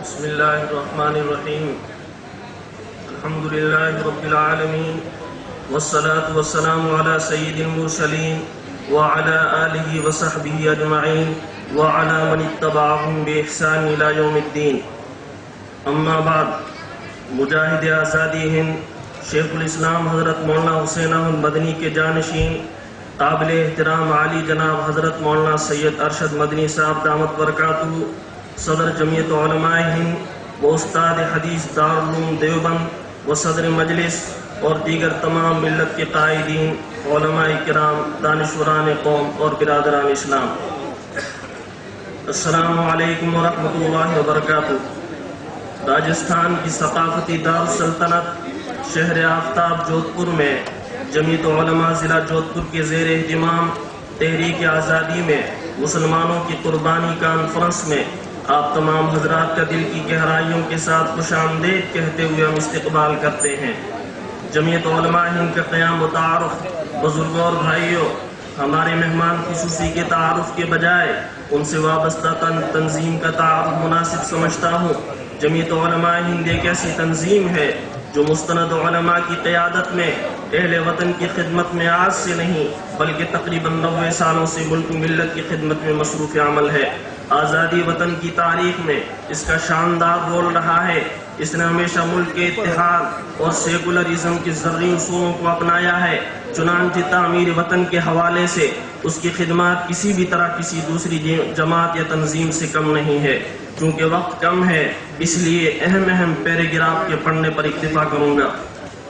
بسم اللہ الرحمن الرحیم الحمد للہ رب العالمین والصلاة والسلام علی سید المرسلین وعلی آلہ وصحبہ اجمعین وعلی من اتبعہم بإحسان الی یوم الدین. اما بعد، مجاہد آزادی ہند شیخ الاسلام حضرت مولانا حسین احمد مدنی کے جانشین قابل احترام عالی جناب حضرت مولانا سید ارشد مدنی صاحب دامت برکاتہم، صدر جمعیت علماء ہند و استاد حدیث دارالعلوم دیوبند و صدر مجلس اور دیگر تمام ملت کے قائدین، علماء کرام، دانشوران قوم اور برادران اسلام، السلام علیکم ورحمۃ اللہ وبرکاتہ. راجستھان کی ثقافتی دارالسلطنت شہر آفتاب جودھپور میں جمعیت علماء ضلع جودھپور کے زیر اہتمام تحریک آزادی میں مسلمانوں کی قربانی کانفرنس میں آپ تمام حضرات کا دل کی گہرائیوں کے ساتھ خوش آمدید کہتے ہوئے ہم استقبال کرتے ہیں. جمعیت علماء ہند کا قیام و تعارف، بزرگوں اور بھائیوں، ہمارے مہمان خصوصی کے تعارف کے بجائے ان سے وابستہ تنظیم کا تعارف مناسب سمجھتا ہوں. جمعیت علماء ہند ایک ایسی تنظیم ہے جو مستند علماء کی قیادت میں اہل وطن کی خدمت میں آج سے نہیں بلکہ تقریباً 90 سالوں سے ملک و ملت کی خدمت میں مصروف عمل ہے. آزادی وطن کی تاریخ میں اس کا شاندار رول رہا ہے. اس نے ہمیشہ ملک کے اتحاد اور سیکولرزم کے زرعی اصولوں کو اپنایا ہے. چنانچہ تعمیر وطن کے حوالے سے اس کی خدمات کسی بھی طرح کسی دوسری جماعت یا تنظیم سے کم نہیں ہے. چونکہ وقت کم ہے اس لیے اہم پیراگراف کے پڑھنے پر اکتفا کروں گا.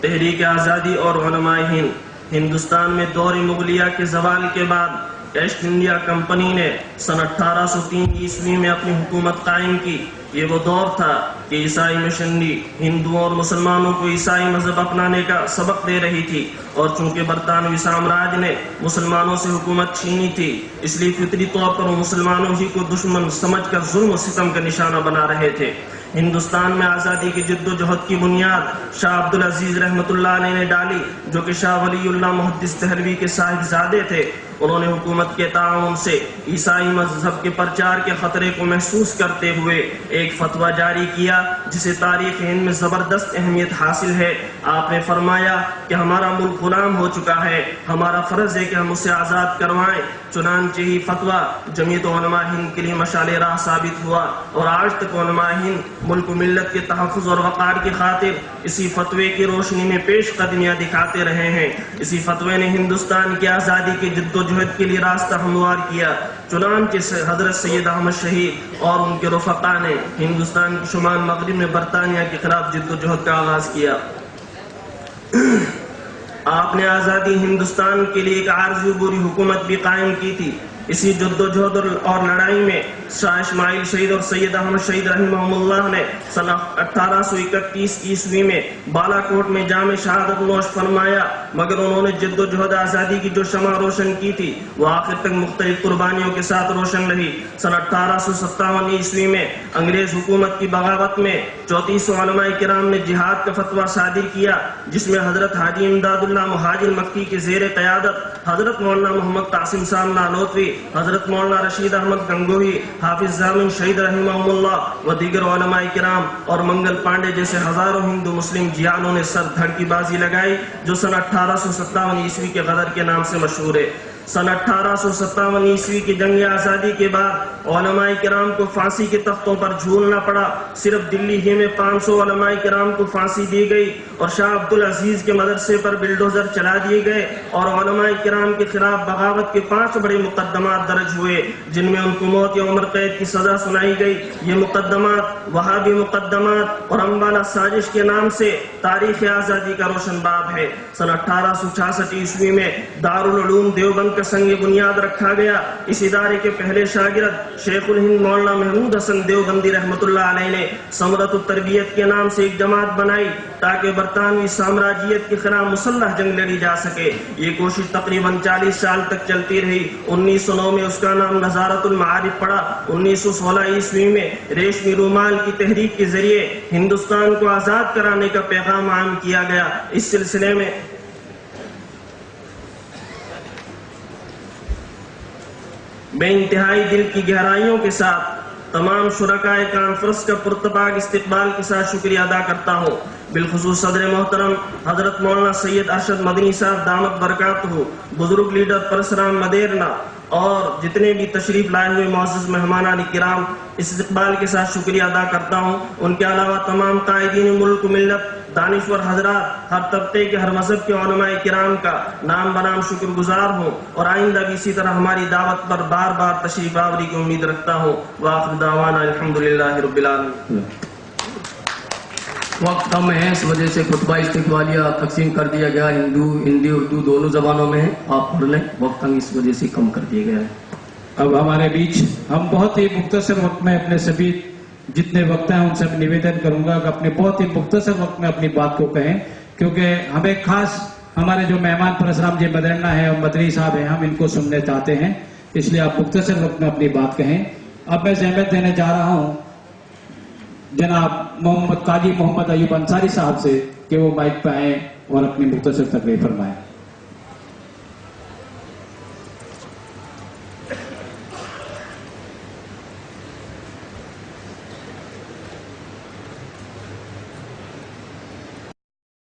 تحریک آزادی اور علماء ہند ہندوستان میں دور مغلیہ کے زوال کے بعد ایسٹ انڈیا کمپنی نے سن 1803 عیسوی میں اپنی حکومت قائم کی. یہ وہ دور تھا کہ عیسائی مشنری ہندوؤں اور مسلمانوں کو عیسائی مذہب اپنانے کا سبق دے رہی تھی، اور چونکہ برطانوی سامراج نے مسلمانوں سے حکومت چھینی تھی اس لیے فطری طور پر وہ مسلمانوں ہی کو دشمن سمجھ کر ظلم و ستم کا نشانہ بنا رہے تھے. ہندوستان میں آزادی کی جد و جہد کی بنیاد شاہ عبدال رحمۃ اللہ علیہ نے ڈالی، جو کہ شاہ ولی اللہ محدث دہلوی کے صاحب زادے تھے. انہوں نے حکومت کے تعاون سے عیسائی مذہب کے پرچار کے خطرے کو محسوس کرتے ہوئے ایک فتویٰ جاری کیا جسے تاریخ ہند میں زبردست اہمیت حاصل ہے. آپ نے فرمایا کہ ہمارا ملک غلام ہو چکا ہے، ہمارا فرض ہے کہ ہم اسے آزاد کروائیں. چنانچہ ہی فتویٰ جمعیت علماء ہند کے لیے مشعل راہ ثابت ہوا، اور آج تک علماء ہند ملک و ملت کے تحفظ اور وقار کی خاطر اسی فتوے کی روشنی میں پیش قدمیاں دکھاتے رہے ہیں. اسی فتوے نے ہندوستان کی آزادی کے جد و جہد کے لیے راستہ ہموار کیا. چنانچہ حضرت سید احمد شہید اور ان کے رفقا نے ہندوستان کے شمال مغرب میں برطانیہ کے خلاف جد و جہد کا آغاز کیا. آپ نے آزادی ہندوستان کے لیے ایک عارضی عبوری حکومت بھی قائم کی تھی. اسی جد و جہد اور لڑائی میں شاہ اسماعیل شہید اور سید احمد شہید رحمہ اللہ نے سن 1831 عیسوی میں بالا کوٹ میں جام شہادت نوش فرمایا، مگر انہوں نے جد و جہد آزادی کی جو شمع روشن کی تھی وہ آخر تک مختلف قربانیوں کے ساتھ روشن رہی. سن 1857 عیسوی میں انگریز حکومت کی بغاوت میں 3400 علماء کرام نے جہاد کا فتویٰ صادر کیا، جس میں حضرت حاجی امداد اللہ مہاجر مکی کے زیر قیادت حضرت مولانا محمد قاسم صاحب نانوتوی، حضرت مولانا رشید احمد گنگوہی، حافظ ضامن شہید رحمہ اللہ و دیگر علماء کرام اور منگل پانڈے جیسے ہزاروں ہندو مسلم جیانوں نے سر دھڑ کی بازی لگائی، جو سن 1857 عیسوی کے غدر کے نام سے مشہور ہے. سن 1857 عیسوی کی جنگ آزادی کے بعد علماء کرام کو پھانسی کے تختوں پر جھولنا پڑا. صرف دلی ہی میں 500 علماء کرام کو پھانسی دی گئی اور شاہ عبدالعزیز کے مدرسے پر بلڈوزر چلا دیے گئے، اور علماء کرام کے خلاف بغاوت کے 5 بڑے مقدمات درج ہوئے جن میں ان کو موت یا عمر قید کی سزا سنائی گئی. یہ مقدمات وہابی مقدمات اور امبالہ سازش کے نام سے تاریخ آزادی کا روشن باب ہے. سن 1866 عیسوی میں دارالعلوم دیوبند کا سنگ بنیاد رکھا گیا. اس ادارے کے پہلے شاگرد شیخ الہند مولانا محمود حسن دیوبندی رحمۃ اللہ علیہ نے ثمرۃ التربیت کے نام سے ایک جماعت بنائی تاکہ برطانوی سامراجیت کے خلاف مسلح جنگ لڑی جا سکے. یہ کوشش تقریباً 40 سال تک چلتی رہی. 1909 میں اس کا نام نظارت المعارف پڑا. 1916 عیسوی میں ریشمی رومال کی تحریک کے ذریعے ہندوستان کو آزاد کرانے کا پیغام عام کیا گیا. اس سلسلے میں بے انتہائی دل کی گہرائیوں کے ساتھ تمام شرکائے کانفرنس کا پرتپاک استقبال کے ساتھ شکریہ ادا کرتا ہوں، بالخصوص صدر محترم حضرت مولانا سید ارشد مدنی صاحب دامت برکاتہم، بزرگ لیڈر پرسرام مدیرنا اور جتنے بھی تشریف لائے ہوئے معزز مہمانان کرام، اس استقبال کے ساتھ شکریہ ادا کرتا ہوں۔ ان کے علاوہ تمام قائدین ملک و ملت، دانشور حضرات، ہر طبقے کے، ہر مذہب کے علماء کرام کا نام بنام شکر گزار ہوں، اور آئندہ بھی اسی طرح ہماری دعوت پر بار بار تشریف آوری کی امید رکھتا ہوں۔ وآخر دعوانا الحمدللہ رب العالمین۔ وقت کم ہے، اس وجہ سے خطبہ استقبالیہ تقسیم کر دیا گیا، ہندی اردو دونوں زبانوں میں ہے، آپ پڑھ لیں، وقت ہم اس وجہ سے کم کر دیا گیا ہے۔ اب ہمارے بیچ ہم بہت ہی مختصر وقت میں اپنے سبھی جتنے وقت ہیں ان سے نویدن کروں گا کہ اپنے بہت ہی مختصر وقت میں اپنی بات کو کہیں، کیونکہ ہمیں خاص ہمارے جو مہمان پرسرام جی مدرنا ہے اور مدنی صاحب ہیں، ہم ان کو سننے چاہتے ہیں، اس لیے آپ مختصر وقت میں اپنی بات کہیں۔ اب میں زحمت دینے جا رہا ہوں جناب قاضی محمد ایوب انصاری صاحب سے کہ وہ مائک پہ آئیں اور اپنی مختصر تقریر فرمائیں۔